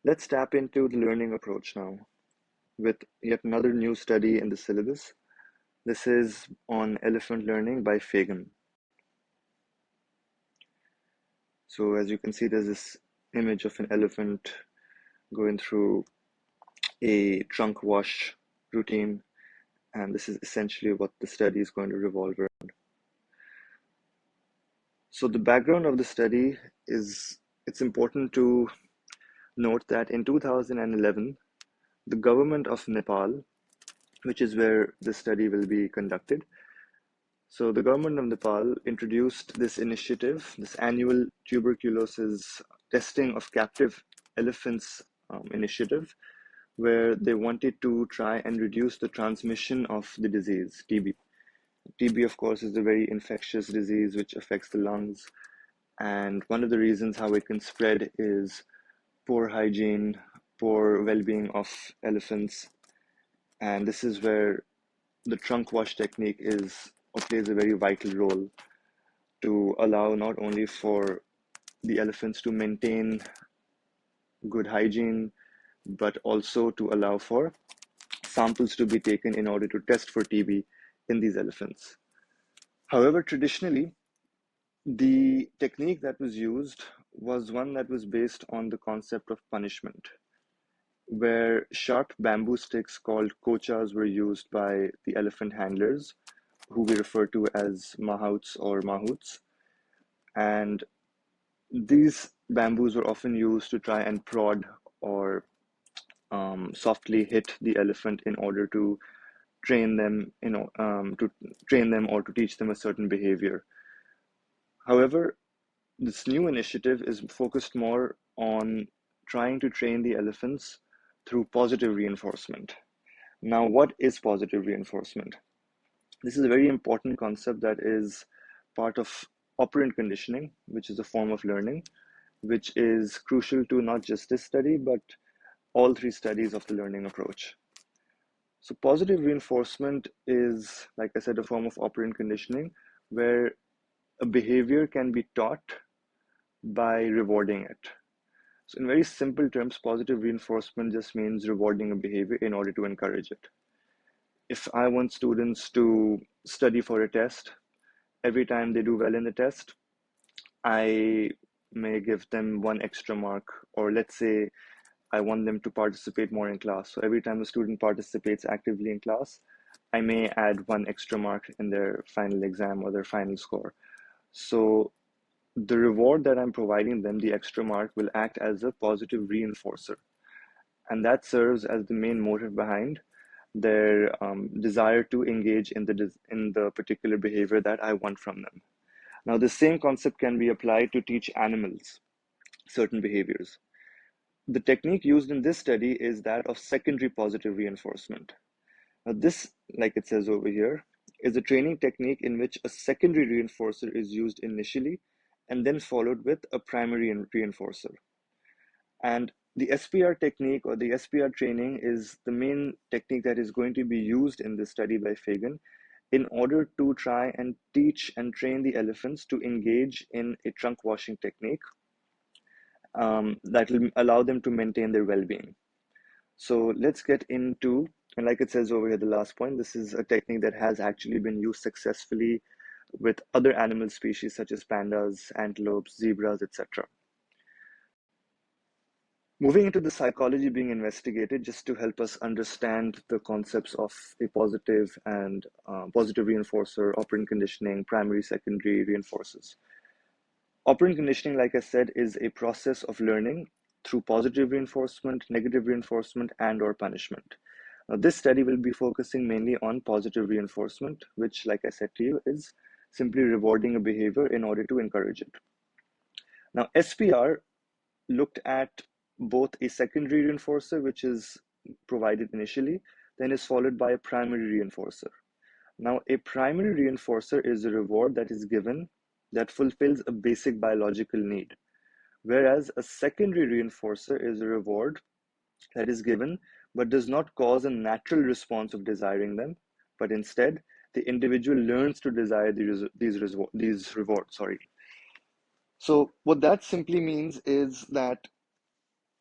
Let's tap into the learning approach now with yet another new study in the syllabus. This is on elephant learning by Fagen. So as you can see, there's this image of an elephant going through a trunk wash routine, and this is essentially what the study is going to revolve around. So the background of the study is, it's important to note that in 2011, the government of Nepal, which is where the study will be conducted, so the government of Nepal introduced this initiative, this annual tuberculosis testing of captive elephants initiative, where they wanted to try and reduce the transmission of the disease, TB. TB, of course, is a very infectious disease which affects the lungs. And one of the reasons how it can spread is poor hygiene, poor well-being of elephants. And this is where the trunk wash technique is or plays a very vital role to allow not only for the elephants to maintain good hygiene, but also to allow for samples to be taken in order to test for TB in these elephants. However, traditionally, the technique that was used was one that was based on the concept of punishment, where sharp bamboo sticks called kochas were used by the elephant handlers, who we refer to as mahouts or mahouts. And these bamboos were often used to try and prod or softly hit the elephant in order to train them, to train them or to teach them a certain behavior. However, this new initiative is focused more on trying to train the elephants through positive reinforcement. Now, what is positive reinforcement? This is a very important concept that is part of operant conditioning, which is a form of learning, which is crucial to not just this study, but all three studies of the learning approach. So positive reinforcement is, like I said, a form of operant conditioning where a behavior can be taught by rewarding it. So in very simple terms, positive reinforcement just means rewarding a behavior in order to encourage it. If I want students to study for a test, every time they do well in the test, I may give them one extra mark, or let's say I want them to participate more in class. So every time a student participates actively in class, I may add one extra mark in their final exam or their final score. So the reward that I'm providing them, the extra mark, will act as a positive reinforcer. And that serves as the main motive behind their desire to engage in the particular behavior that I want from them. Now, the same concept can be applied to teach animals certain behaviors. The technique used in this study is that of secondary positive reinforcement. Now, this, like it says over here, is a training technique in which a secondary reinforcer is used initially and then followed with a primary reinforcer. And the SPR technique or the SPR training is the main technique that is going to be used in this study by Fagen in order to try and teach and train the elephants to engage in a trunk washing technique that will allow them to maintain their well-being. So let's get into, and like it says over here, the last point, this is a technique that has actually been used successfully with other animal species such as pandas, antelopes, zebras, etc. Moving into the psychology being investigated, just to help us understand the concepts of a positive and positive reinforcer, operant conditioning, primary, secondary reinforcers. Operant conditioning, like I said, is a process of learning through positive reinforcement, negative reinforcement, and or punishment. Now, this study will be focusing mainly on positive reinforcement, which, like I said to you, is simply rewarding a behavior in order to encourage it. Now, SPR looked at both a secondary reinforcer, which is provided initially, then is followed by a primary reinforcer. Now, a primary reinforcer is a reward that is given that fulfills a basic biological need, whereas a secondary reinforcer is a reward that is given but does not cause a natural response of desiring them, but instead the individual learns to desire these rewards. So what that simply means is that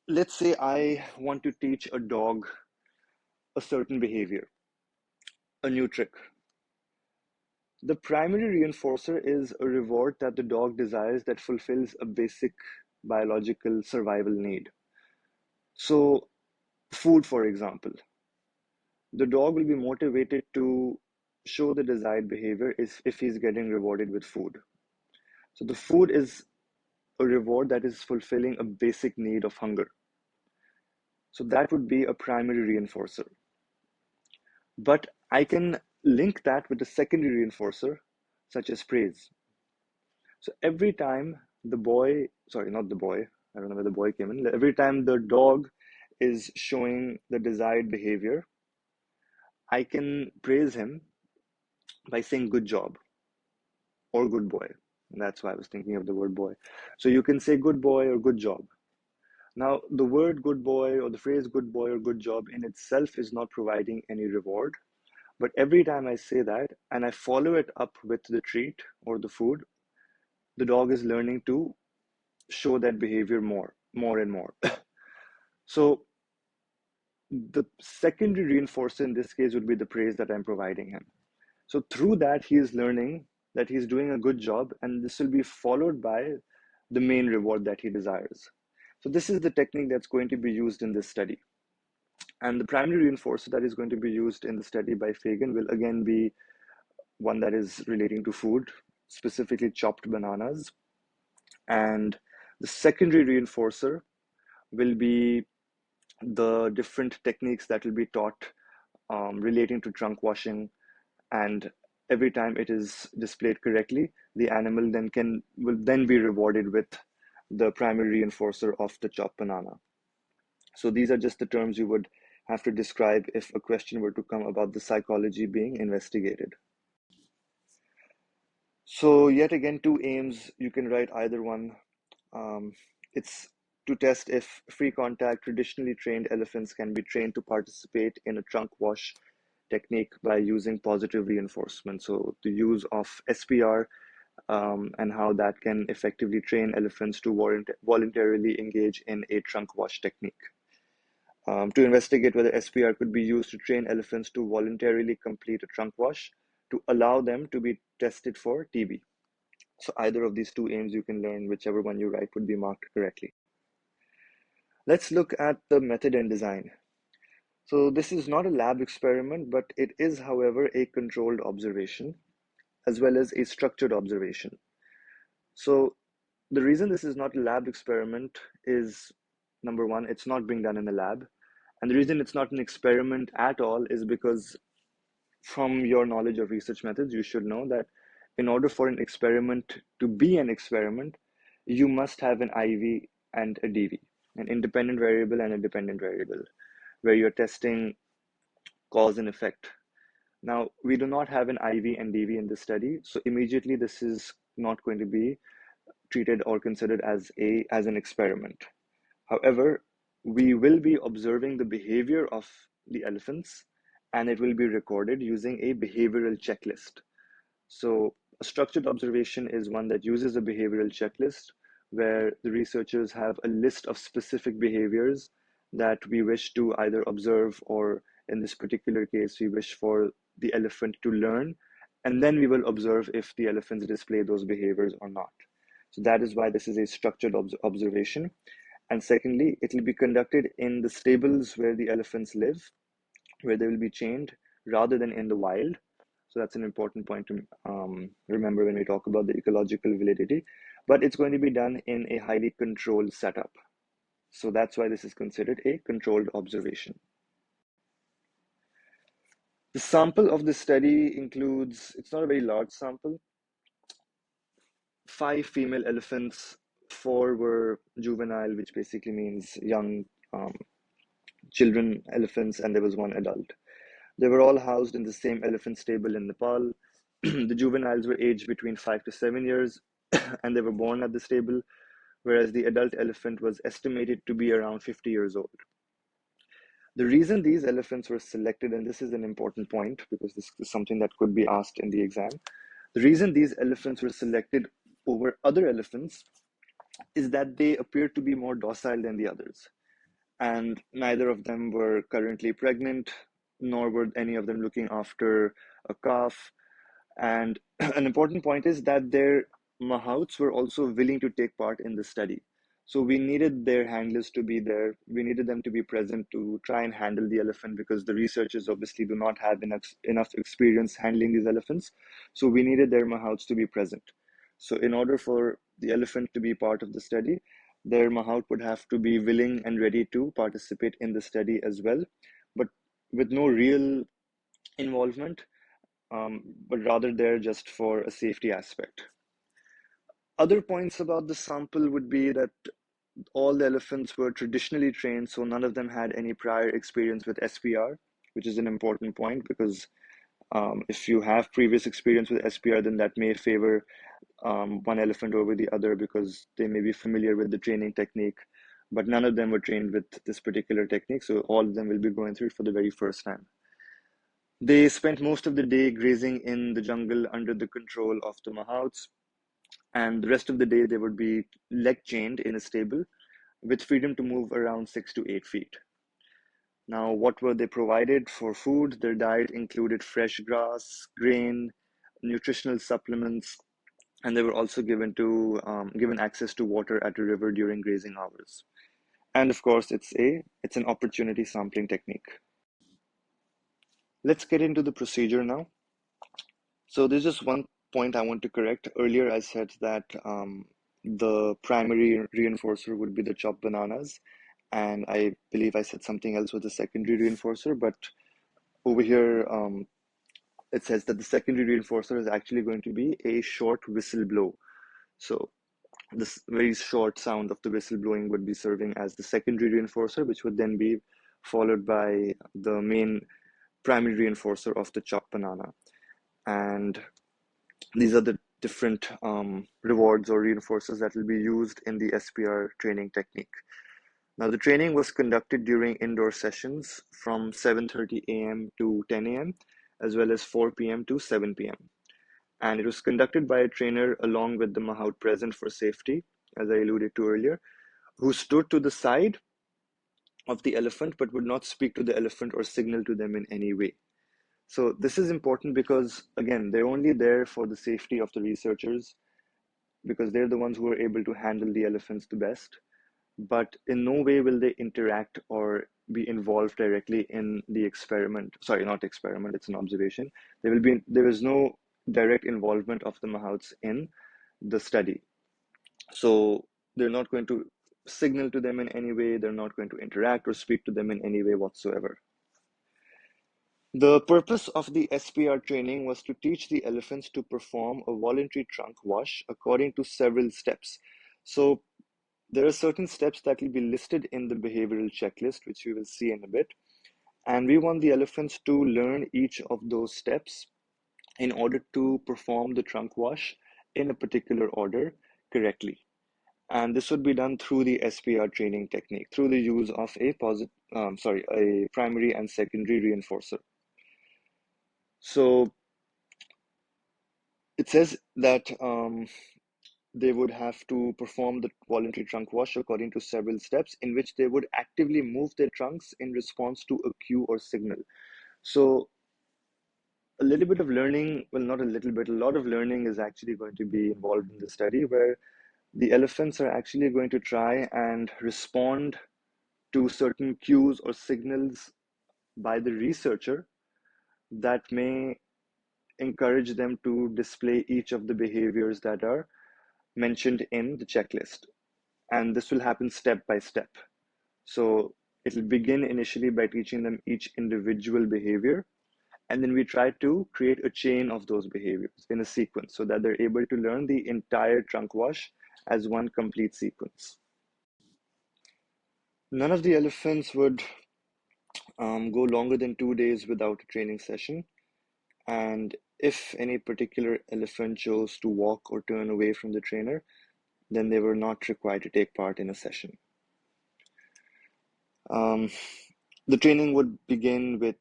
let's say I want to teach a dog a certain behavior, a new trick. The primary reinforcer is a reward that the dog desires that fulfills a basic biological survival need. So, food, for example, the dog will be motivated to show the desired behavior is if he's getting rewarded with food. So, the food is a reward that is fulfilling a basic need of hunger. So, that would be a primary reinforcer. But I can link that with a secondary reinforcer, such as praise. So every time the boy, sorry, not the boy, I don't know where the boy came in. Every time the dog is showing the desired behavior, I can praise him by saying good job or good boy. And that's why I was thinking of the word boy. So you can say good boy or good job. Now, the word good boy or the phrase good boy or good job in itself is not providing any reward. But every time I say that and I follow it up with the treat or the food, the dog is learning to show that behavior more and more. So the secondary reinforcer in this case would be the praise that I'm providing him. So through that, he is learning that he's doing a good job, and this will be followed by the main reward that he desires. So this is the technique that's going to be used in this study. And the primary reinforcer that is going to be used in the study by Fagen will again be one that is relating to food, specifically chopped bananas. And the secondary reinforcer will be the different techniques that will be taught relating to trunk washing, and every time it is displayed correctly, the animal will then be rewarded with the primary reinforcer of the chopped banana. So these are just the terms you would have to describe if a question were to come about the psychology being investigated. So yet again, two aims, you can write either one. It's to test if free contact traditionally trained elephants can be trained to participate in a trunk wash technique by using positive reinforcement. So the use of SPR, and how that can effectively train elephants to voluntarily engage in a trunk wash technique. To investigate whether SPR could be used to train elephants to voluntarily complete a trunk wash to allow them to be tested for TB. So either of these two aims you can learn, whichever one you write would be marked correctly. Let's look at the method and design. So this is not a lab experiment, but it is, however, a controlled observation as well as a structured observation. So the reason this is not a lab experiment is, number one, it's not being done in a lab. And the reason it's not an experiment at all is because from your knowledge of research methods, you should know that in order for an experiment to be an experiment, you must have an IV and a DV, an independent variable and a dependent variable, where you're testing cause and effect. Now, we do not have an IV and DV in this study, so immediately this is not going to be treated or considered as an experiment. However, we will be observing the behavior of the elephants, and it will be recorded using a behavioral checklist. So a structured observation is one that uses a behavioral checklist where the researchers have a list of specific behaviors that we wish to either observe, or in this particular case, we wish for the elephant to learn, and then we will observe if the elephants display those behaviors or not. So that is why this is a structured observation. And secondly, it will be conducted in the stables where the elephants live, where they will be chained rather than in the wild. So that's an important point to remember when we talk about the ecological validity. But it's going to be done in a highly controlled setup. So that's why this is considered a controlled observation. The sample of this study includes, it's not a very large sample, 5 female elephants, 4 were juvenile, which basically means young children elephants, and there was 1 adult. They were all housed in the same elephant stable in Nepal. The juveniles were aged between 5 to 7 years, and they were born at the stable, whereas the adult elephant was estimated to be around 50 years old. The reason these elephants were selected, and this is an important point because this is something that could be asked in the exam, the reason these elephants were selected over other elephants is that they appear to be more docile than the others. and neither of them were currently pregnant, nor were any of them looking after a calf. And an important point is that their mahouts were also willing to take part in the study. So we needed their handlers to be there. We needed them to be present to try and handle the elephant because the researchers obviously do not have enough experience handling these elephants. So we needed their mahouts to be present. So in order for the elephant to be part of the study, their mahout would have to be willing and ready to participate in the study as well, but with no real involvement, but rather there just for a safety aspect. Other points about the sample would be that all the elephants were traditionally trained, so none of them had any prior experience with SPR, which is an important point because if you have previous experience with SPR, then that may favor one elephant over the other because they may be familiar with the training technique, but none of them were trained with this particular technique, so all of them will be going through it for the very first time. They spent most of the day grazing in the jungle under the control of the mahouts, and the rest of the day they would be leg chained in a stable with freedom to move around 6 to 8 feet. Now, what were they provided for food? Their diet included fresh grass, grain, nutritional supplements, and they were also given access to water at a river during grazing hours. And of course, it's an opportunity sampling technique. Let's get into the procedure now. So there's just one point I want to correct. Earlier, I said that the primary reinforcer would be the chopped bananas, and I believe I said something else with the secondary reinforcer. But over here, it says that the secondary reinforcer is actually going to be a short whistle blow. So this very short sound of the whistle blowing would be serving as the secondary reinforcer, which would then be followed by the main primary reinforcer of the chopped banana. And these are the different rewards or reinforcers that will be used in the SPR training technique. Now, the training was conducted during indoor sessions from 7:30 a.m. to 10 a.m., as well as 4 p.m. to 7 p.m. And it was conducted by a trainer along with the mahout present for safety, as I alluded to earlier, who stood to the side of the elephant but would not speak to the elephant or signal to them in any way. So this is important because, again, they're only there for the safety of the researchers because they're the ones who are able to handle the elephants the best. But in no way will they interact or be involved directly in the experiment. Sorry, not experiment, it's an observation. There is no direct involvement of the mahouts in the study. So they're not going to signal to them in any way, they're not going to interact or speak to them in any way whatsoever. The purpose of the SPR training was to teach the elephants to perform a voluntary trunk wash according to several steps. So there are certain steps that will be listed in the behavioral checklist, which we will see in a bit. And we want the elephants to learn each of those steps in order to perform the trunk wash in a particular order correctly. And this would be done through the SPR training technique, through the use of a primary and secondary reinforcer. So it says that they would have to perform the voluntary trunk wash according to several steps in which they would actively move their trunks in response to a cue or signal. So a little bit of learning, well, not a little bit, a lot of learning is actually going to be involved in the study where the elephants are actually going to try and respond to certain cues or signals by the researcher that may encourage them to display each of the behaviors that are mentioned in the checklist. And this will happen step by step. So it'll begin initially by teaching them each individual behavior. And then we try to create a chain of those behaviors in a sequence so that they're able to learn the entire trunk wash as one complete sequence. None of the elephants would go longer than 2 days without a training session. And if any particular elephant chose to walk or turn away from the trainer, then they were not required to take part in a session. The training would begin with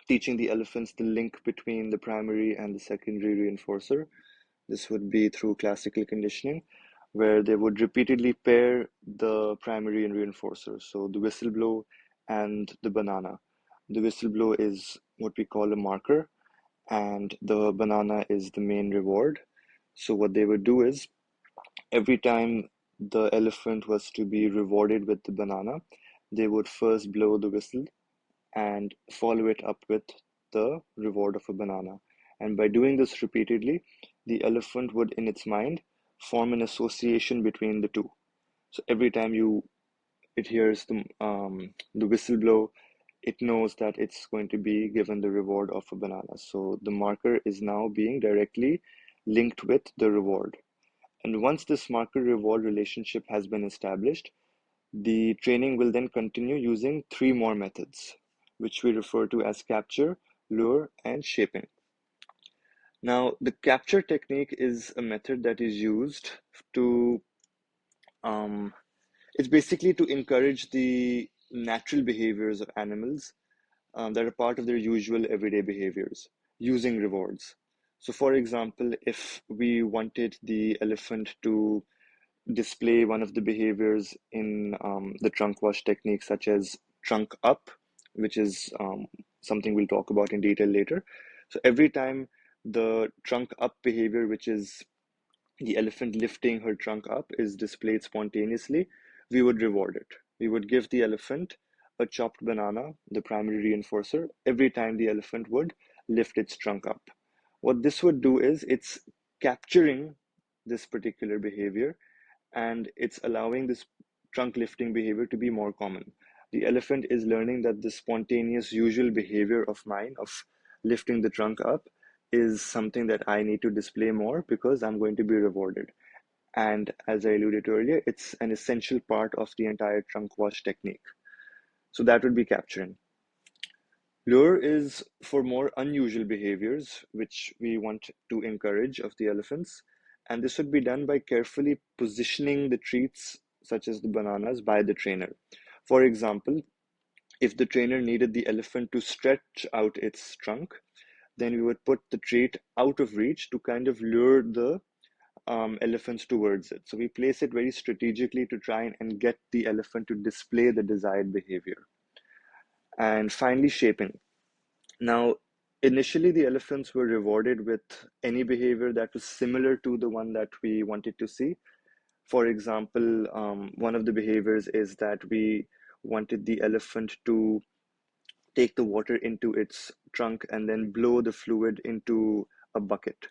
teaching the elephants the link between the primary and the secondary reinforcer. This would be through classical conditioning, where they would repeatedly pair the primary and reinforcer. So the whistle blow and the banana. The whistle blow is what we call a marker, and the banana is the main reward. So what they would do is every time the elephant was to be rewarded with the banana, they would first blow the whistle and follow it up with the reward of a banana. And by doing this repeatedly, the elephant would, in its mind, form an association between the two. So every time it hears the whistle blow, it knows that it's going to be given the reward of a banana. So the marker is now being directly linked with the reward. And once this marker reward relationship has been established, the training will then continue using three more methods, which we refer to as capture, lure, and shaping. Now, the capture technique is a method that is used to, um, it's basically to encourage the natural behaviors of animals that are part of their usual everyday behaviors using rewards. So, for example, if we wanted the elephant to display one of the behaviors in the trunk wash technique, such as trunk up, which is something we'll talk about in detail later. So every time the trunk up behavior, which is the elephant lifting her trunk up, is displayed spontaneously, we would reward it. We would give the elephant a chopped banana, the primary reinforcer, every time the elephant would lift its trunk up. What this would do is it's capturing this particular behavior, and it's allowing this trunk lifting behavior to be more common. The elephant is learning that the spontaneous, usual behavior of mine of lifting the trunk up is something that I need to display more because I'm going to be rewarded. And as I alluded to earlier, it's an essential part of the entire trunk wash technique. So that would be capturing. Lure is for more unusual behaviors, which we want to encourage of the elephants. And this would be done by carefully positioning the treats, such as the bananas, by the trainer. For example, if the trainer needed the elephant to stretch out its trunk, then we would put the treat out of reach to kind of lure the elephants towards it. So we place it very strategically to try and get the elephant to display the desired behavior. And finally, shaping. Now, initially, the elephants were rewarded with any behavior that was similar to the one that we wanted to see. For example, one of the behaviors is that we wanted the elephant to take the water into its trunk and then blow the fluid into a bucket.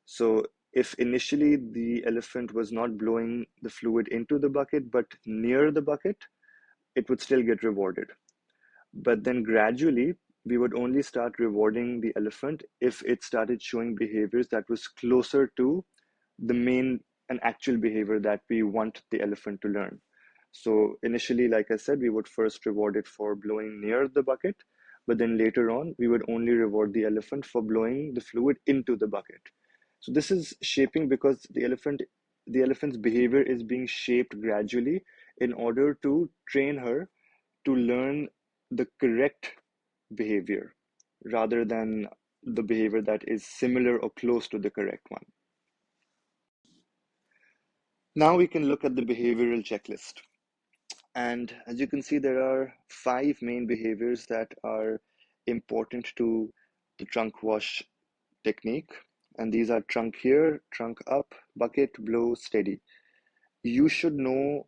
So, if initially the elephant was not blowing the fluid into the bucket but near the bucket, it would still get rewarded. But then gradually, we would only start rewarding the elephant if it started showing behaviors that was closer to the main and actual behavior that we want the elephant to learn. So initially, like I said, we would first reward it for blowing near the bucket, but then later on, we would only reward the elephant for blowing the fluid into the bucket. So this is shaping because the elephant's behavior is being shaped gradually in order to train her to learn the correct behavior rather than the behavior that is similar or close to the correct one. Now we can look at the behavioral checklist. And as you can see, there are five main behaviors that are important to the trunk wash technique. And these are trunk here, trunk up, bucket, blow, steady. You should know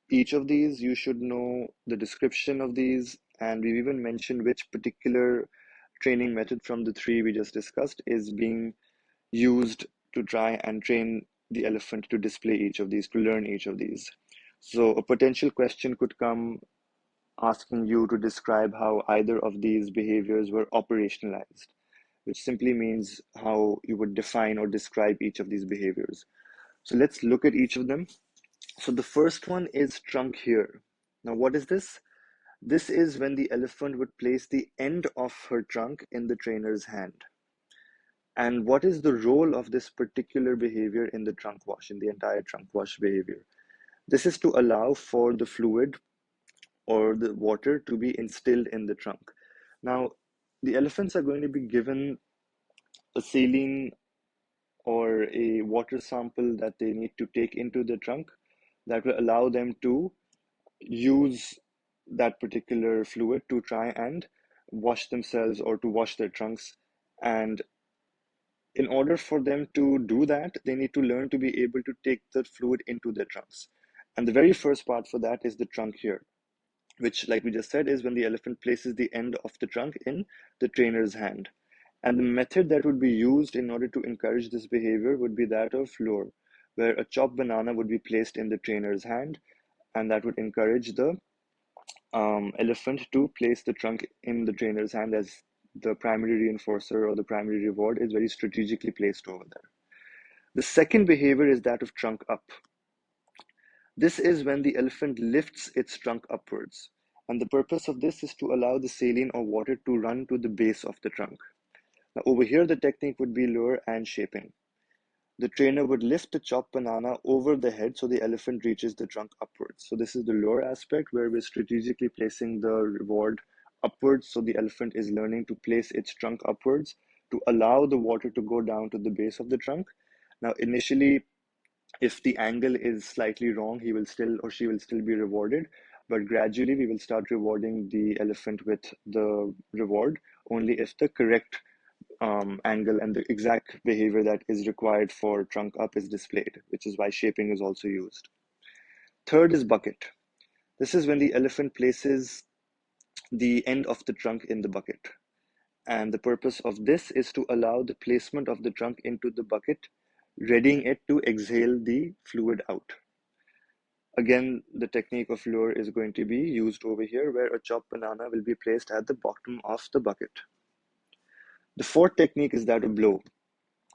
each of these, you should know the description of these, and we've even mentioned which particular training method from the three we just discussed is being used to try and train the elephant to display each of these, to learn each of these. So a potential question could come asking you to describe how either of these behaviors were operationalized, which simply means how you would define or describe each of these behaviors. So let's look at each of them. So the first one is trunk here. Now, what is this? This is when the elephant would place the end of her trunk in the trainer's hand. And what is the role of this particular behavior in the trunk wash, in the entire trunk wash behavior? This is to allow for the fluid or the water to be instilled in the trunk. Now, the elephants are going to be given a saline or a water sample that they need to take into the trunk that will allow them to use that particular fluid to try and wash themselves or to wash their trunks. And in order for them to do that, they need to learn to be able to take the fluid into their trunks. And the very first part for that is the trunk here, which, like we just said, is when the elephant places the end of the trunk in the trainer's hand. And the method that would be used in order to encourage this behavior would be that of lure, where a chopped banana would be placed in the trainer's hand, and that would encourage the elephant to place the trunk in the trainer's hand, as the primary reinforcer or the primary reward is very strategically placed over there. The second behavior is that of trunk up. This is when the elephant lifts its trunk upwards. And the purpose of this is to allow the saline or water to run to the base of the trunk. Now, over here, the technique would be lure and shaping. The trainer would lift the chopped banana over the head so the elephant reaches the trunk upwards. So this is the lure aspect, where we're strategically placing the reward upwards. So the elephant is learning to place its trunk upwards to allow the water to go down to the base of the trunk. Now, initially, if the angle is slightly wrong, he will still or she will still be rewarded. But gradually, we will start rewarding the elephant with the reward only if the correct angle and the exact behavior that is required for trunk up is displayed, which is why shaping is also used. Third is bucket. This is when the elephant places the end of the trunk in the bucket. And the purpose of this is to allow the placement of the trunk into the bucket, readying it to exhale the fluid out. Again, the technique of lure is going to be used over here, where a chopped banana will be placed at the bottom of the bucket. The fourth technique is that of blow.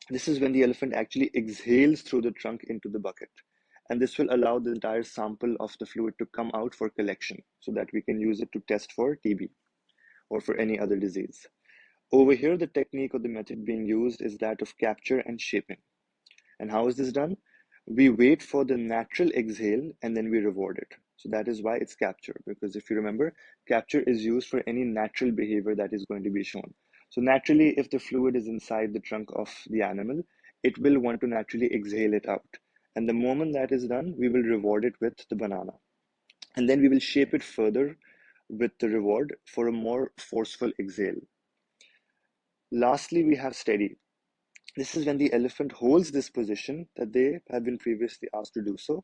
This is when the elephant actually exhales through the trunk into the bucket. And this will allow the entire sample of the fluid to come out for collection so that we can use it to test for TB or for any other disease. Over here, the technique or the method being used is that of capture and shaping. And how is this done? We wait for the natural exhale and then we reward it. So that is why it's capture, because if you remember, capture is used for any natural behavior that is going to be shown. So naturally, if the fluid is inside the trunk of the animal, it will want to naturally exhale it out. And the moment that is done, we will reward it with the banana. And then we will shape it further with the reward for a more forceful exhale. Lastly, we have steady. This is when the elephant holds this position that they have been previously asked to do so.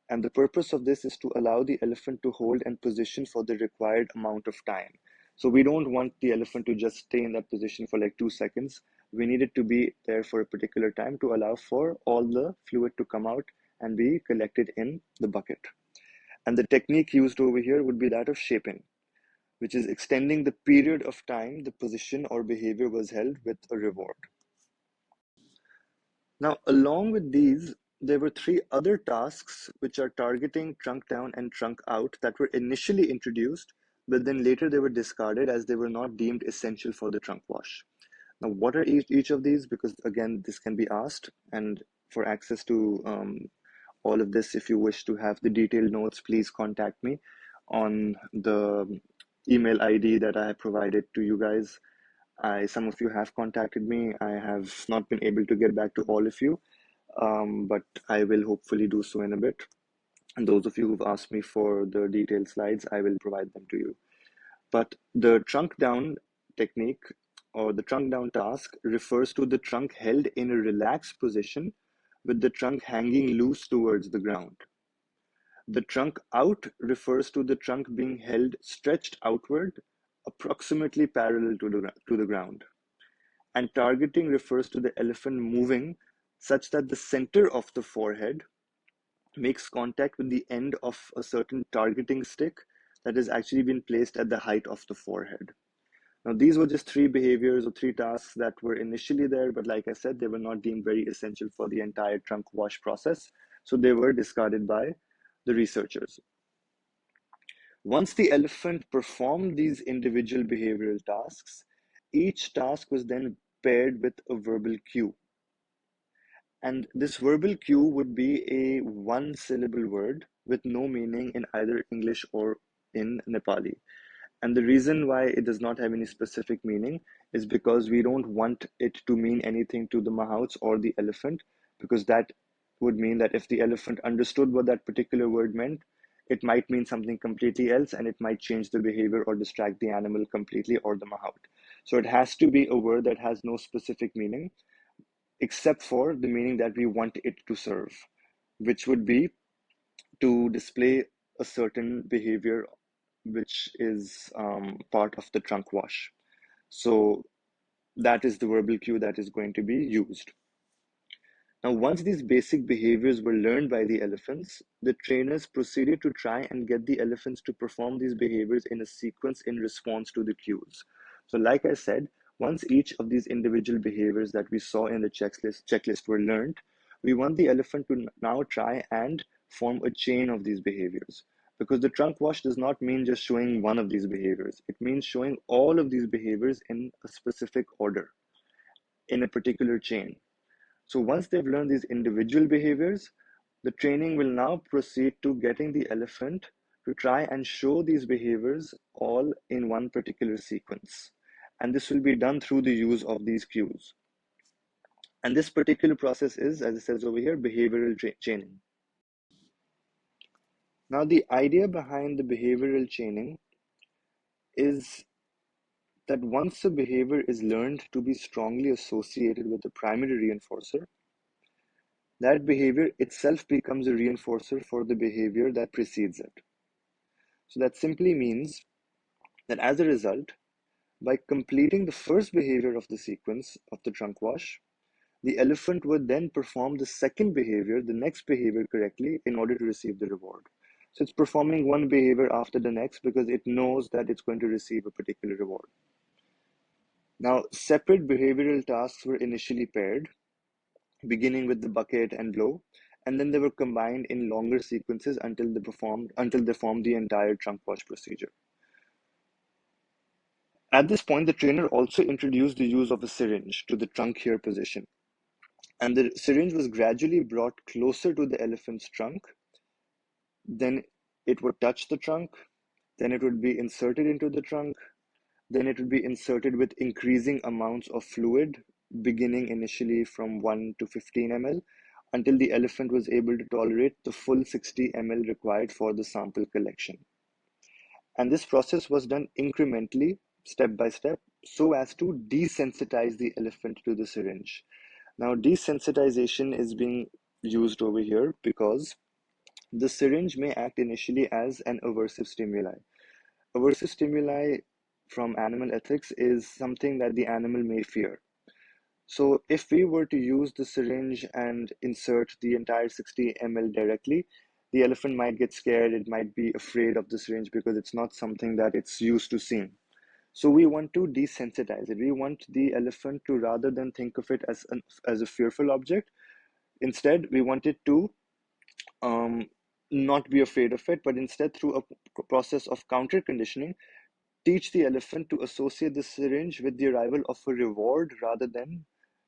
And the purpose of this is to allow the elephant to hold and position for the required amount of time. So we don't want the elephant to just stay in that position for like 2 seconds. We need it to be there for a particular time to allow for all the fluid to come out and be collected in the bucket. And the technique used over here would be that of shaping, which is extending the period of time the position or behavior was held with a reward. Now, along with these, there were three other tasks which are targeting trunk down and trunk out that were initially introduced, but then later they were discarded as they were not deemed essential for the trunk wash. Now, what are each of these? Because again, this can be asked, and for access to all of this, if you wish to have the detailed notes, please contact me on the email ID that I have provided to you guys. Some of you have contacted me. I have not been able to get back to all of you, but I will hopefully do so in a bit. And those of you who've asked me for the detailed slides, I will provide them to you. But the trunk down technique or the trunk down task refers to the trunk held in a relaxed position with the trunk hanging loose towards the ground. The trunk out refers to the trunk being held stretched outward, approximately parallel to the ground. And targeting refers to the elephant moving such that the center of the forehead makes contact with the end of a certain targeting stick that has actually been placed at the height of the forehead. Now, these were just three behaviors or three tasks that were initially there, but like I said, they were not deemed very essential for the entire trunk wash process, so they were discarded by the researchers. Once the elephant performed these individual behavioral tasks, each task was then paired with a verbal cue. And this verbal cue would be a one syllable word with no meaning in either English or in Nepali. And the reason why it does not have any specific meaning is because we don't want it to mean anything to the mahouts or the elephant, because that would mean that if the elephant understood what that particular word meant, it might mean something completely else and it might change the behavior or distract the animal completely or the mahout. So it has to be a word that has no specific meaning except for the meaning that we want it to serve, which would be to display a certain behavior which is part of the trunk wash. So that is the verbal cue that is going to be used. Now, once these basic behaviors were learned by the elephants, the trainers proceeded to try and get the elephants to perform these behaviors in a sequence in response to the cues. So, like I said, once each of these individual behaviors that we saw in the checklist were learned, we want the elephant to now try and form a chain of these behaviors. Because the trunk wash does not mean just showing one of these behaviors, it means showing all of these behaviors in a specific order, in a particular chain. So once they've learned these individual behaviors, the training will now proceed to getting the elephant to try and show these behaviors all in one particular sequence. And this will be done through the use of these cues. And this particular process is, as it says over here, behavioral chaining. Now, the idea behind the behavioral chaining is that once a behavior is learned to be strongly associated with the primary reinforcer, that behavior itself becomes a reinforcer for the behavior that precedes it. So that simply means that as a result, by completing the first behavior of the sequence of the trunk wash, the elephant would then perform the second behavior, the next behavior correctly in order to receive the reward. So it's performing one behavior after the next because it knows that it's going to receive a particular reward. Now, separate behavioral tasks were initially paired, beginning with the bucket and blow, and then they were combined in longer sequences until they formed the entire trunk wash procedure. At this point, the trainer also introduced the use of a syringe to the trunk here position, and the syringe was gradually brought closer to the elephant's trunk. Then it would touch the trunk, then it would be inserted into the trunk, then it would be inserted with increasing amounts of fluid, beginning initially from 1 to 15 ml, until the elephant was able to tolerate the full 60 ml required for the sample collection. And this process was done incrementally, step by step, so as to desensitize the elephant to the syringe. Now, desensitization is being used over here because the syringe may act initially as an aversive stimuli. Aversive stimuli from animal ethics is something that the animal may fear. So if we were to use the syringe and insert the entire 60 ml directly, the elephant might get scared, it might be afraid of the syringe because it's not something that it's used to seeing. So we want to desensitize it. We want the elephant to, rather than think of it as a fearful object, instead we want it to um, not be afraid of it, but instead through a process of counter conditioning, teach the elephant to associate the syringe with the arrival of a reward rather than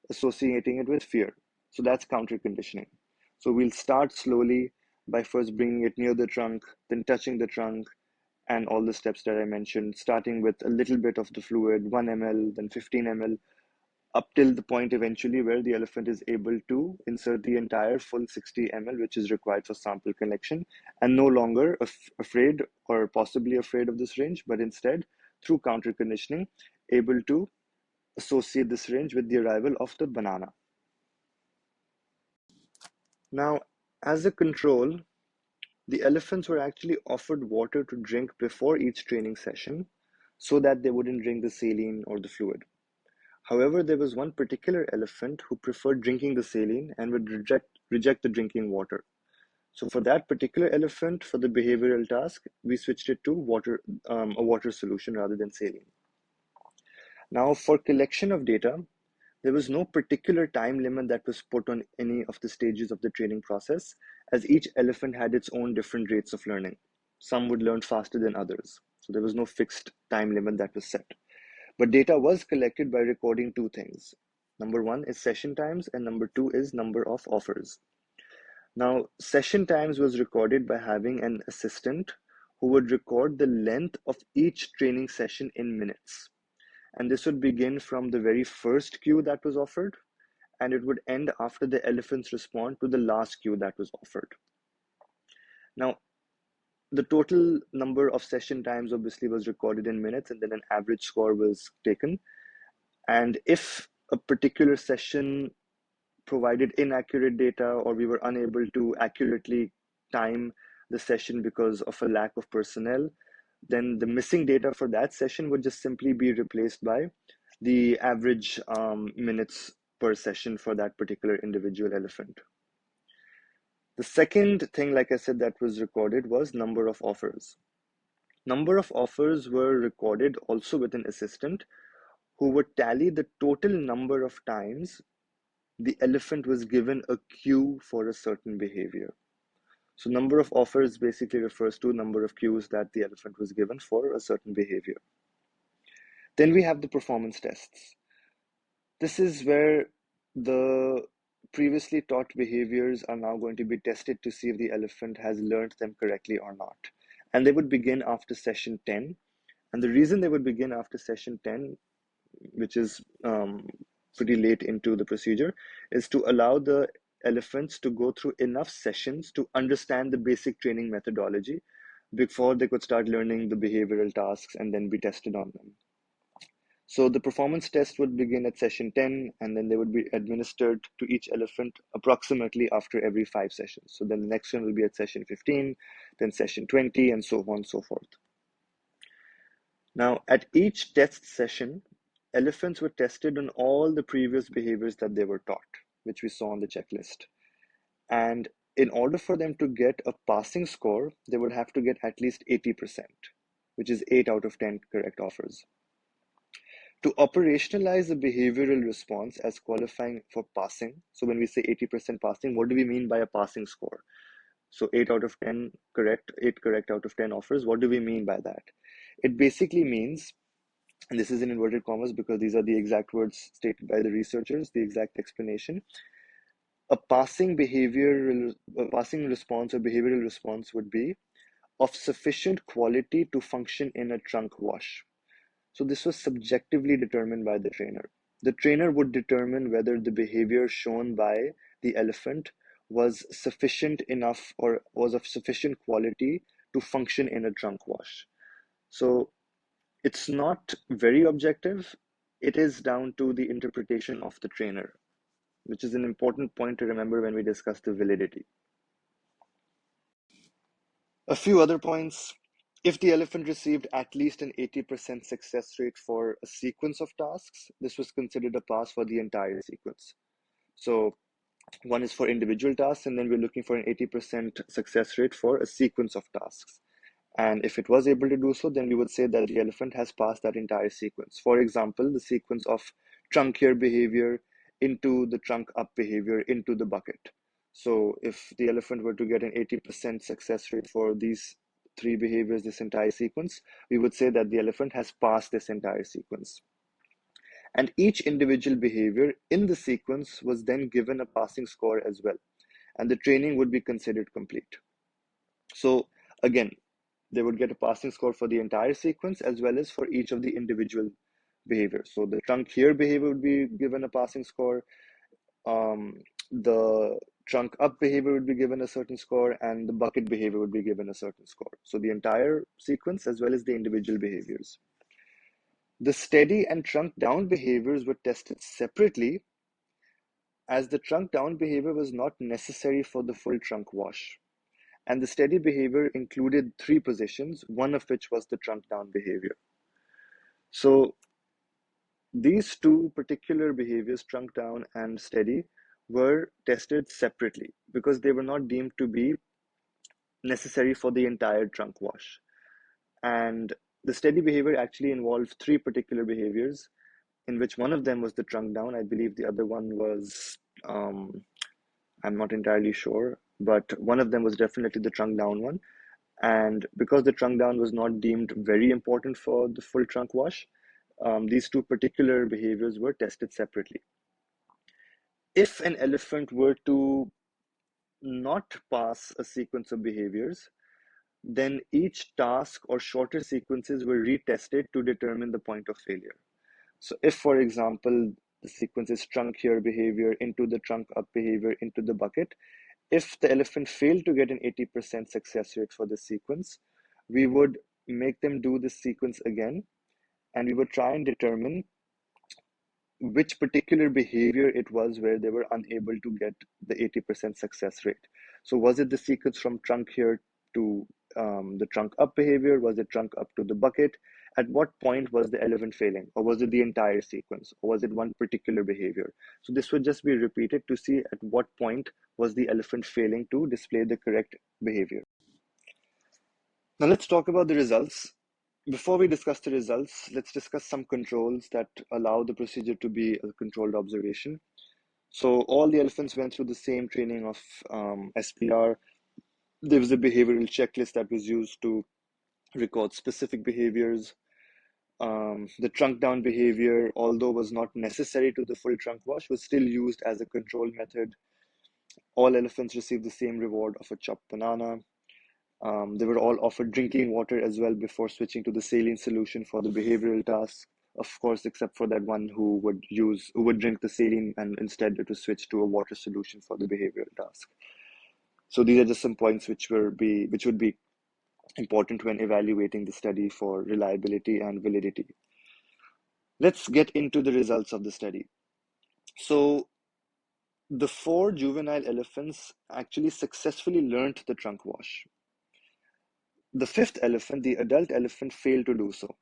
associating it with fear. So that's counter conditioning. So we'll start slowly by first bringing it near the trunk, then touching the trunk, and all the steps that I mentioned, starting with a little bit of the fluid, 1 ml, then 15 ml, up till the point eventually where the elephant is able to insert the entire full 60 ml, which is required for sample collection, and no longer afraid or possibly afraid of this range, but instead, through counter conditioning, able to associate this range with the arrival of the banana. Now, as a control, the elephants were actually offered water to drink before each training session so that they wouldn't drink the saline or the fluid. However, there was one particular elephant who preferred drinking the saline and would reject the drinking water. So for that particular elephant, for the behavioral task, we switched it to a water solution rather than saline. Now, for collection of data, there was no particular time limit that was put on any of the stages of the training process, as each elephant had its own different rates of learning. Some would learn faster than others, so there was no fixed time limit that was set. But data was collected by recording two things. Number one is session times, and number two is number of offers. Now, session times was recorded by having an assistant who would record the length of each training session in minutes. And this would begin from the very first cue that was offered, and it would end after the elephants respond to the last cue that was offered. Now, the total number of session times obviously was recorded in minutes, and then an average score was taken. And if a particular session provided inaccurate data, or we were unable to accurately time the session because of a lack of personnel, then the missing data for that session would just simply be replaced by the average minutes per session for that particular individual elephant. The second thing, like I said, that was recorded was number of offers. Number of offers were recorded also with an assistant who would tally the total number of times the elephant was given a cue for a certain behavior. So number of offers basically refers to number of cues that the elephant was given for a certain behavior. Then we have the performance tests. This is where the previously taught behaviors are now going to be tested to see if the elephant has learned them correctly or not. And they would begin after session 10. And the reason they would begin after session 10, which is pretty late into the procedure, is to allow the elephants to go through enough sessions to understand the basic training methodology before they could start learning the behavioral tasks and then be tested on them. So the performance test would begin at session 10, and then they would be administered to each elephant approximately after every 5 sessions. So then the next one will be at session 15, then session 20, and so on and so forth. Now, at each test session, elephants were tested on all the previous behaviors that they were taught, which we saw on the checklist. And in order for them to get a passing score, they would have to get at least 80%, which is 8 out of 10 correct offers. To operationalize a behavioral response as qualifying for passing, so when we say 80% passing, what do we mean by a passing score? So 8 out of 10 correct, 8 correct out of 10 offers, what do we mean by that? It basically means, and this is in inverted commas because these are the exact words stated by the researchers, the exact explanation, a passing response or behavioral response would be of sufficient quality to function in a trunk wash. So this was subjectively determined by the trainer. The trainer would determine whether the behavior shown by the elephant was sufficient enough or was of sufficient quality to function in a trunk wash. So it's not very objective. It is down to the interpretation of the trainer, which is an important point to remember when we discuss the validity. A few other points. If the elephant received at least an 80% success rate for a sequence of tasks, this was considered a pass for the entire sequence. So one is for individual tasks, and then we're looking for an 80% success rate for a sequence of tasks. And if it was able to do so, then we would say that the elephant has passed that entire sequence. For example, the sequence of trunk here behavior into the trunk up behavior into the bucket. So if the elephant were to get an 80% success rate for these 3 behaviors, this entire sequence, we would say that the elephant has passed this entire sequence. And each individual behavior in the sequence was then given a passing score as well. And the training would be considered complete. So again, they would get a passing score for the entire sequence as well as for each of the individual behaviors. So the trunk here behavior would be given a passing score. The trunk up behavior would be given a certain score, and the bucket behavior would be given a certain score. So the entire sequence as well as the individual behaviors. The steady and trunk down behaviors were tested separately, as the trunk down behavior was not necessary for the full trunk wash. And the steady behavior included 3 positions, one of which was the trunk down behavior. So these 2 particular behaviors, trunk down and steady, were tested separately because they were not deemed to be necessary for the entire trunk wash. And the steady behavior actually involved 3 particular behaviors, in which one of them was the trunk down. I believe the other one was, I'm not entirely sure, but one of them was definitely the trunk down one. And because the trunk down was not deemed very important for the full trunk wash, these 2 particular behaviors were tested separately. If an elephant were to not pass a sequence of behaviors, then each task or shorter sequences were retested to determine the point of failure. So if, for example, the sequence is trunk here behavior into the trunk up behavior into the bucket, if the elephant failed to get an 80% success rate for this sequence, we would make them do this sequence again, and we would try and determine which particular behavior it was where they were unable to get the 80% success rate. So was it the sequence from trunk here to the trunk up behavior? Was it trunk up to the bucket? At what point was the elephant failing? Or was it the entire sequence? Or was it one particular behavior? So this would just be repeated to see at what point was the elephant failing to display the correct behavior. Now let's talk about the results. Before we discuss the results, let's discuss some controls that allow the procedure to be a controlled observation. So all the elephants went through the same training of SPR. There was a behavioral checklist that was used to record specific behaviors. The trunk down behavior, although was not necessary to the full trunk wash, was still used as a control method. All elephants received the same reward of a chopped banana. They were all offered drinking water as well before switching to the saline solution for the behavioral task. Of course, except for that one who would drink the saline and instead it was switched to a water solution for the behavioral task. So these are just some points which would be important when evaluating the study for reliability and validity. Let's get into the results of the study. So the 4 juvenile elephants actually successfully learned the trunk wash. The 5th elephant, the adult elephant, failed to do so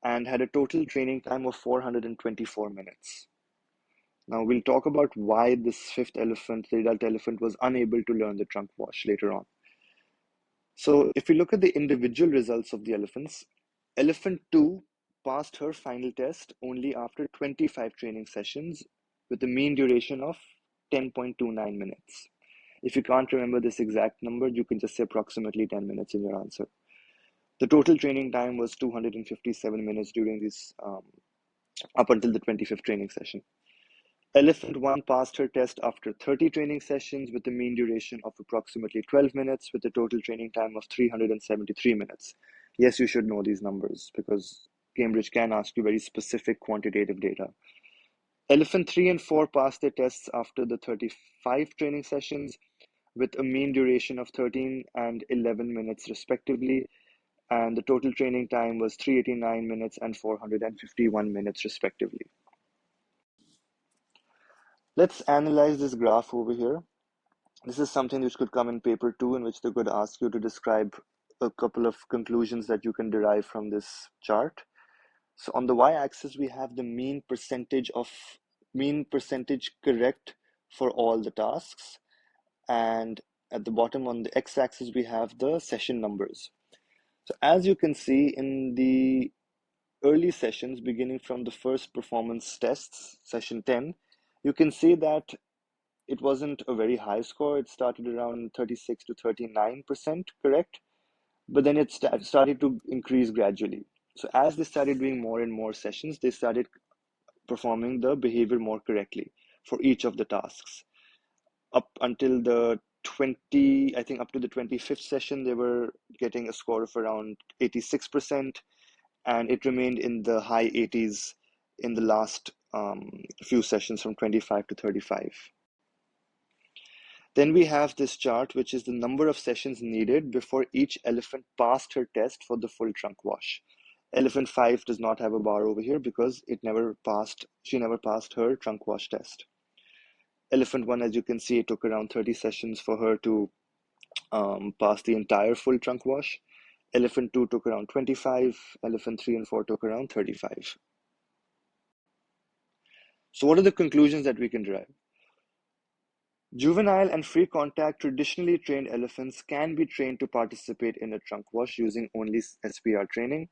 and had a total training time of 424 minutes. Now we'll talk about why this 5th elephant, the adult elephant, was unable to learn the trunk wash later on. So if we look at the individual results of the elephants, elephant 2 passed her final test only after 25 training sessions with a mean duration of 10.29 minutes. If you can't remember this exact number, you can just say approximately 10 minutes in your answer. The total training time was 257 minutes during this up until the 25th training session. Elephant 1 passed her test after 30 training sessions with a mean duration of approximately 12 minutes with a total training time of 373 minutes. Yes, you should know these numbers because Cambridge can ask you very specific quantitative data. Elephant 3 and 4 passed their tests after the 35 training sessions with a mean duration of 13 and 11 minutes respectively, and the total training time was 389 minutes and 451 minutes respectively. Let's analyze this graph over here. This is something which could come in paper 2, in which they could ask you to describe a couple of conclusions that you can derive from this chart. So on the y-axis, we have the mean percentage correct for all the tasks. And at the bottom on the x-axis, we have the session numbers. So as you can see in the early sessions, beginning from the first performance tests, session 10, you can see that it wasn't a very high score. It started around 36 to 39% correct, but then it started to increase gradually. So as they started doing more and more sessions, they started performing the behavior more correctly for each of the tasks. Up until the 25th session, they were getting a score of around 86%, and it remained in the high 80s in the last few sessions from 25 to 35. Then we have this chart, which is the number of sessions needed before each elephant passed her test for the full trunk wash. Elephant 5 does not have a bar over here because she never passed her trunk wash test. Elephant 1, as you can see, it took around 30 sessions for her to pass the entire full trunk wash. Elephant 2 took around 25. Elephant 3 and 4 took around 35. So what are the conclusions that we can derive? Juvenile and free contact traditionally trained elephants can be trained to participate in a trunk wash using only SPR training.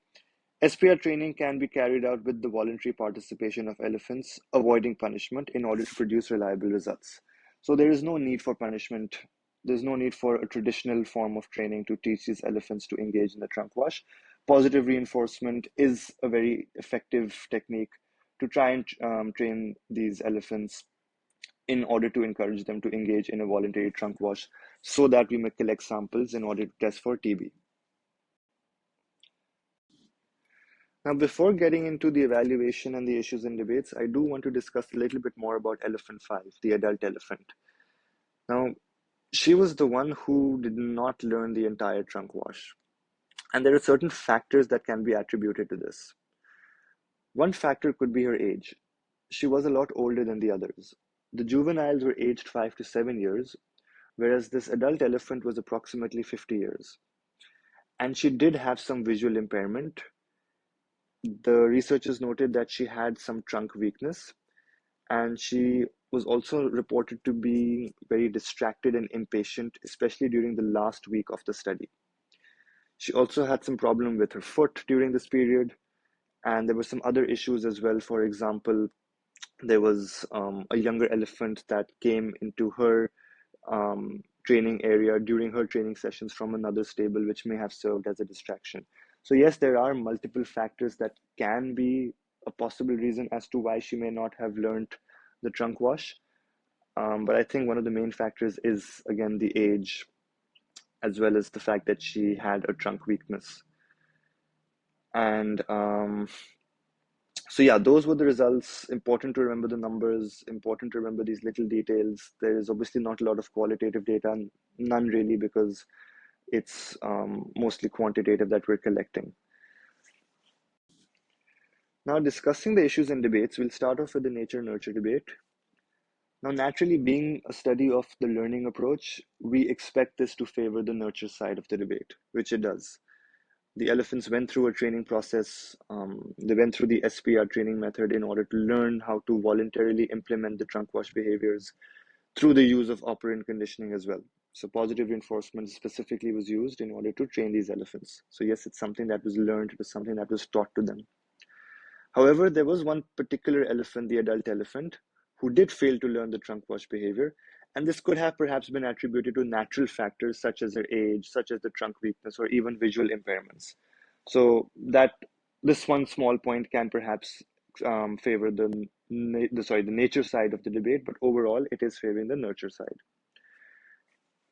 SPR training can be carried out with the voluntary participation of elephants, avoiding punishment in order to produce reliable results. So there is no need for punishment. There's no need for a traditional form of training to teach these elephants to engage in the trunk wash. Positive reinforcement is a very effective technique to try and train these elephants in order to encourage them to engage in a voluntary trunk wash so that we may collect samples in order to test for TB. Now, before getting into the evaluation and the issues and debates, I do want to discuss a little bit more about elephant 5, the adult elephant. Now, she was the one who did not learn the entire trunk wash. And there are certain factors that can be attributed to this. One factor could be her age. She was a lot older than the others. The juveniles were aged 5 to 7 years, whereas this adult elephant was approximately 50 years. And she did have some visual impairment. The researchers noted that she had some trunk weakness, and she was also reported to be very distracted and impatient, especially during the last week of the study. She also had some problem with her foot during this period, and there were some other issues as well. For example, there was a younger elephant that came into her training area during her training sessions from another stable, which may have served as a distraction. So yes, there are multiple factors that can be a possible reason as to why she may not have learned the trunk wash. But I think one of the main factors is, again, the age, as well as the fact that she had a trunk weakness. And so yeah, those were the results. Important to remember the numbers, important to remember these little details. There is obviously not a lot of qualitative data, none really, because it's mostly quantitative that we're collecting. Now, discussing the issues and debates, we'll start off with the nature-nurture debate. Now, naturally, being a study of the learning approach, we expect this to favor the nurture side of the debate, which it does. The elephants went through a training process. They went through the SPR training method in order to learn how to voluntarily implement the trunk wash behaviors through the use of operant conditioning as well. So positive reinforcement specifically was used in order to train these elephants. So yes, it's something that was learned, it was something that was taught to them. However, there was one particular elephant, the adult elephant, who did fail to learn the trunk wash behavior, and this could have perhaps been attributed to natural factors such as her age, such as the trunk weakness, or even visual impairments. So that this one small point can perhaps favor the nature side of the debate, but overall it is favoring the nurture side.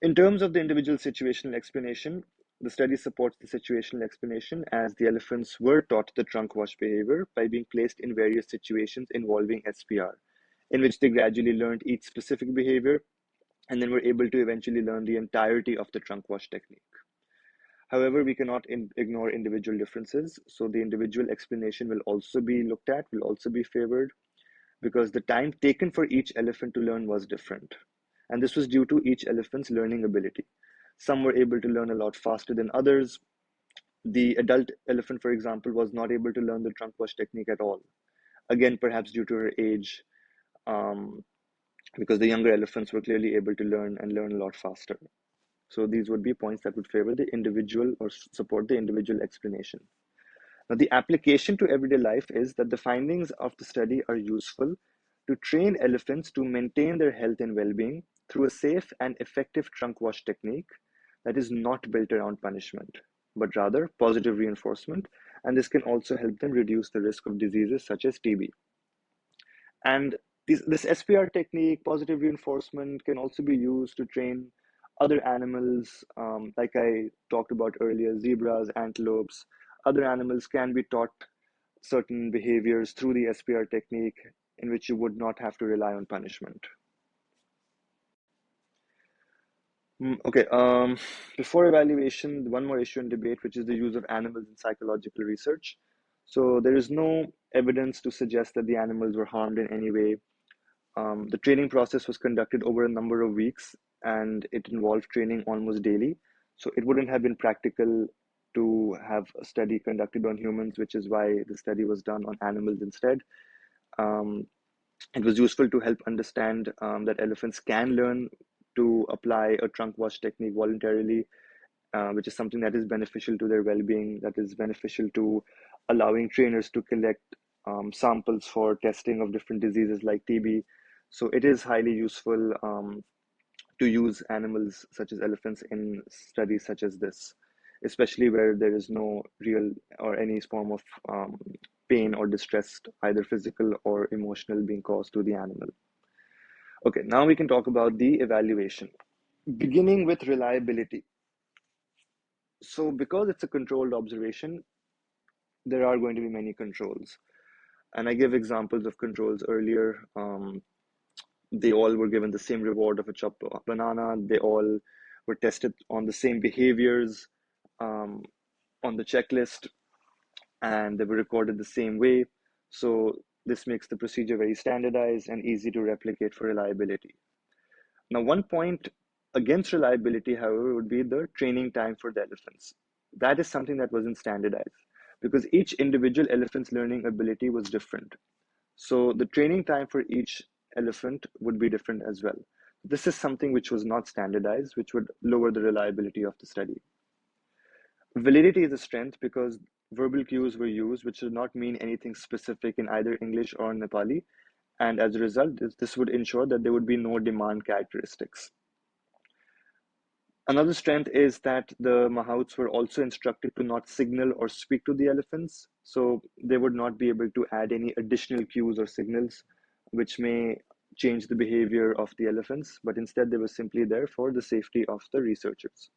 In terms of the individual situational explanation, the study supports the situational explanation as the elephants were taught the trunk wash behavior by being placed in various situations involving SPR, in which they gradually learned each specific behavior and then were able to eventually learn the entirety of the trunk wash technique. However, we cannot ignore individual differences, so the individual explanation will also be looked at, will also be favored, because the time taken for each elephant to learn was different. And this was due to each elephant's learning ability. Some were able to learn a lot faster than others. The adult elephant, for example, was not able to learn the trunk wash technique at all. Again, perhaps due to her age, um, because the younger elephants were clearly able to learn and learn a lot faster. So these would be points that would favor the individual or support the individual explanation. Now, the application to everyday life is that the findings of the study are useful to train elephants to maintain their health and well-being through a safe and effective trunk wash technique that is not built around punishment, but rather positive reinforcement, and this can also help them reduce the risk of diseases such as TB. And this SPR technique, positive reinforcement, can also be used to train other animals, like I talked about earlier, zebras, antelopes. Other animals can be taught certain behaviors through the SPR technique in which you would not have to rely on punishment. Okay, before evaluation, one more issue in debate, which is the use of animals in psychological research. So there is no evidence to suggest that the animals were harmed in any way. The training process was conducted over a number of weeks and it involved training almost daily. So it wouldn't have been practical to have a study conducted on humans, which is why the study was done on animals instead. Um, it was useful to help understand that elephants can learn to apply a trunk wash technique voluntarily, which is something that is beneficial to their well-being, that is beneficial to allowing trainers to collect samples for testing of different diseases like TB. So it is highly useful to use animals such as elephants in studies such as this, especially where there is no real or any form of pain or distress, either physical or emotional, being caused to the animal. Okay, now we can talk about the evaluation. Beginning with reliability. So because it's a controlled observation, there are going to be many controls. And I give examples of controls earlier. They all were given the same reward of a chopped banana. They all were tested on the same behaviors um, on the checklist, and they were recorded the same way. So this makes the procedure very standardized and easy to replicate for reliability. Now, one point against reliability, however, would be the training time for the elephants. That is something that wasn't standardized because each individual elephant's learning ability was different. So the training time for each elephant would be different as well. This is something which was not standardized, which would lower the reliability of the study. Validity is a strength because verbal cues were used, which does not mean anything specific in either English or Nepali. And as a result, this would ensure that there would be no demand characteristics. Another strength is that the mahouts were also instructed to not signal or speak to the elephants, so they would not be able to add any additional cues or signals which may change the behavior of the elephants, but instead they were simply there for the safety of the researchers.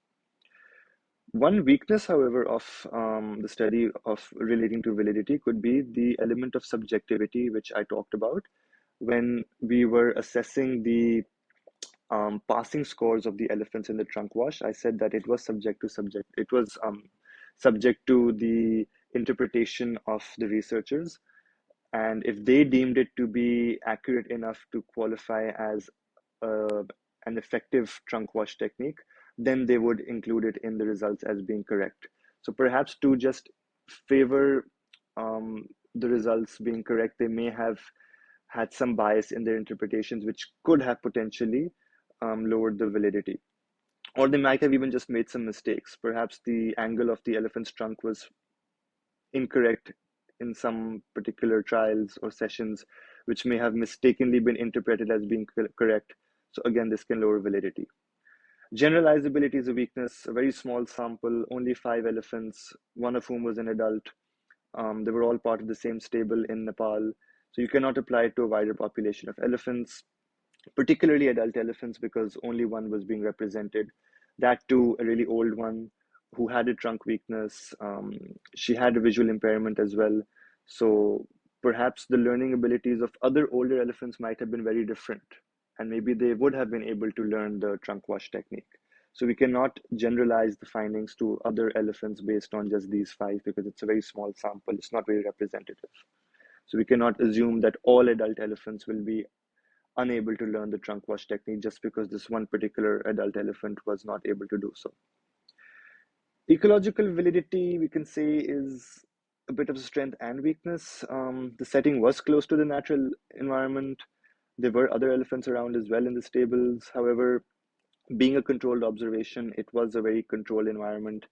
One weakness, however, of the study of relating to validity could be the element of subjectivity, which I talked about when we were assessing the passing scores of the elephants in the trunk wash. I said that it was subject to subject. It was subject to the interpretation of the researchers, and if they deemed it to be accurate enough to qualify as uh, an effective trunk wash technique, then they would include it in the results as being correct. So perhaps to just favor the results being correct, they may have had some bias in their interpretations, which could have potentially lowered the validity. Or they might have even just made some mistakes. Perhaps the angle of the elephant's trunk was incorrect in some particular trials or sessions, which may have mistakenly been interpreted as being correct. So, again, this can lower validity. Generalizability is a weakness, a very small sample, only 5 elephants, one of whom was an adult. They were all part of the same stable in Nepal. So, you cannot apply it to a wider population of elephants, particularly adult elephants, because only one was being represented. That too, a really old one who had a trunk weakness. She had a visual impairment as well. So perhaps the learning abilities of other older elephants might have been very different, and maybe they would have been able to learn the trunk wash technique. So we cannot generalize the findings to other elephants based on just these 5 because it's a very small sample. It's not very representative. So we cannot assume that all adult elephants will be unable to learn the trunk wash technique just because this one particular adult elephant was not able to do so. Ecological validity, we can say, is a bit of a strength and weakness. The setting was close to the natural environment. There were other elephants around as well in the stables. However, being a controlled observation, it was a very controlled environment.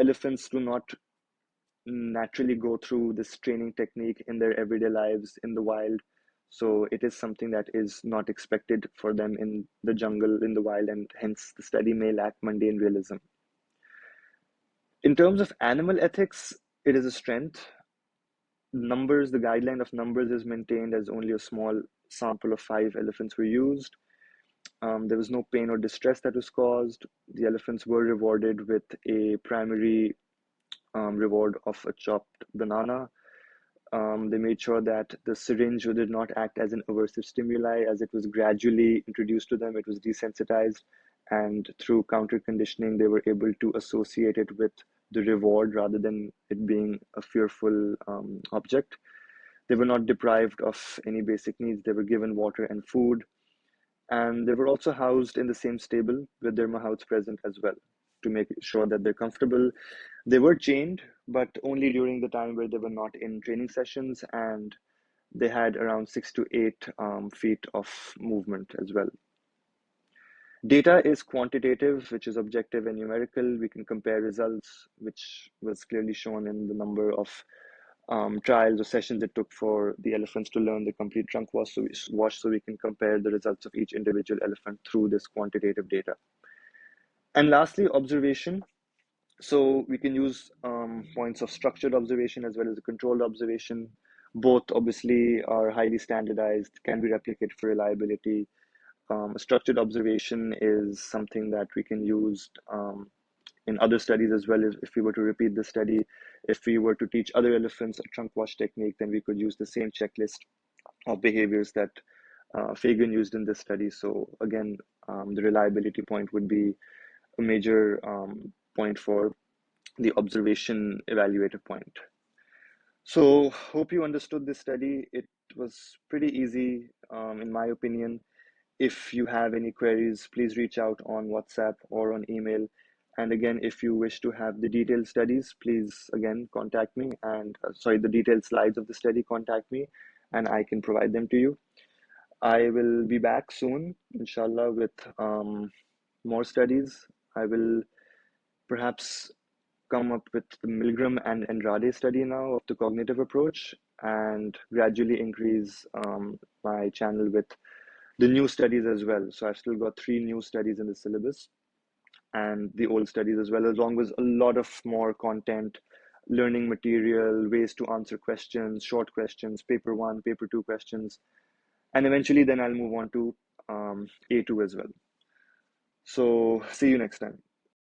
Elephants do not naturally go through this training technique in their everyday lives in the wild. So it is something that is not expected for them in the jungle, in the wild, and hence the study may lack mundane realism. In terms of animal ethics, it is a strength. Numbers, the guideline of numbers is maintained as only a small sample of 5 elephants were used. There was no pain or distress that was caused. The elephants were rewarded with a primary reward of a chopped banana. They made sure that the syringe did not act as an aversive stimuli as it was gradually introduced to them. It was desensitized, and through counter conditioning, they were able to associate it with the reward rather than it being a fearful object. They were not deprived of any basic needs. They were given water and food, and they were also housed in the same stable with their mahouts present as well to make sure that they're comfortable. They were chained, but only during the time where they were not in training sessions, and they had around 6 to 8 feet of movement as well. Data is quantitative, which is objective and numerical. We can compare results, which was clearly shown in the number of trials or sessions it took for the elephants to learn the complete trunk wash, so we can compare the results of each individual elephant through this quantitative data. And lastly, observation. So we can use points of structured observation as well as a controlled observation. Both obviously are highly standardized, can be replicated for reliability. structured observation is something that we can use in other studies as well. If we were to repeat the study, if we were to teach other elephants a trunk wash technique, then we could use the same checklist of behaviors that Fagen used in this study. So again, the reliability point would be a major point for the observation evaluative point. So hope you understood this study. It was pretty easy, in my opinion. If you have any queries, please reach out on WhatsApp or on email. And again, if you wish to have the detailed studies, please again contact me and sorry, the detailed slides of the study, contact me and I can provide them to you. I will be back soon, inshallah, with more studies. I will perhaps come up with the Milgram and Andrade study now of the cognitive approach and gradually increase my channel with the new studies as well. So I've still got 3 new studies in the syllabus and the old studies as well, along with a lot of more content, learning material, ways to answer questions, short questions, paper 1, paper 2 questions, and eventually then I'll move on to A2 as well. So see you next time.